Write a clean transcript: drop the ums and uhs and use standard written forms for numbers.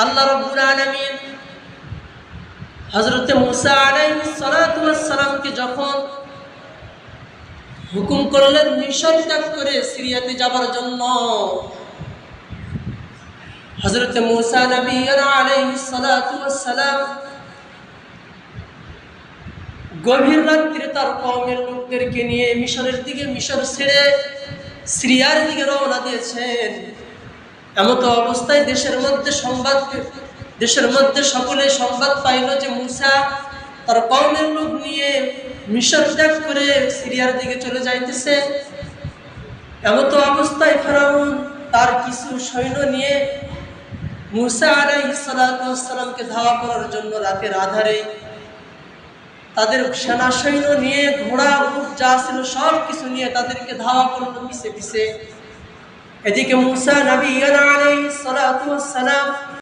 আল্লাহ রাব্বুল আলামিন হযরত মূসা আলাইহিস সালাতু ওয়াস সালামকে যখন হুকুম করলেন মিশর ত্যাগ করে সিরিয়াতে যাবার জন্য, হযরত মূসা নবী আলাইহিস সালাতু ওয়াস সালাম গভীর রাত্রে তার কওমের লোকদেরকে নিয়ে মিশরের দিকে, মিশর ছেড়ে সিরিয়ার দিকে রওনা দিয়েছেন। এমতো অবস্থায় দেশের মধ্যে সকলে সংবাদ পাইল যে মূসা তার কওমের লোক নিয়ে মিশর ত্যাগ করে সিরিয়ার দিকে চলে যাইতেছে। এমতো অবস্থায় ফেরাউন তার কিছু সৈন্য নিয়ে মূসা আলাইহিস সালাতু ওয়াস সালামকে ধাওয়া করার জন্য রাতের আধারে তাদের সেনা সৈন্য নিয়ে, ঘোড়া উট যা ছিল সব কিছু নিয়ে তাদেরকে ধাওয়া করলো পিছে পিছে। এদিকে মূসা নবী আলাইহিস সালাতু ওয়াস সালাম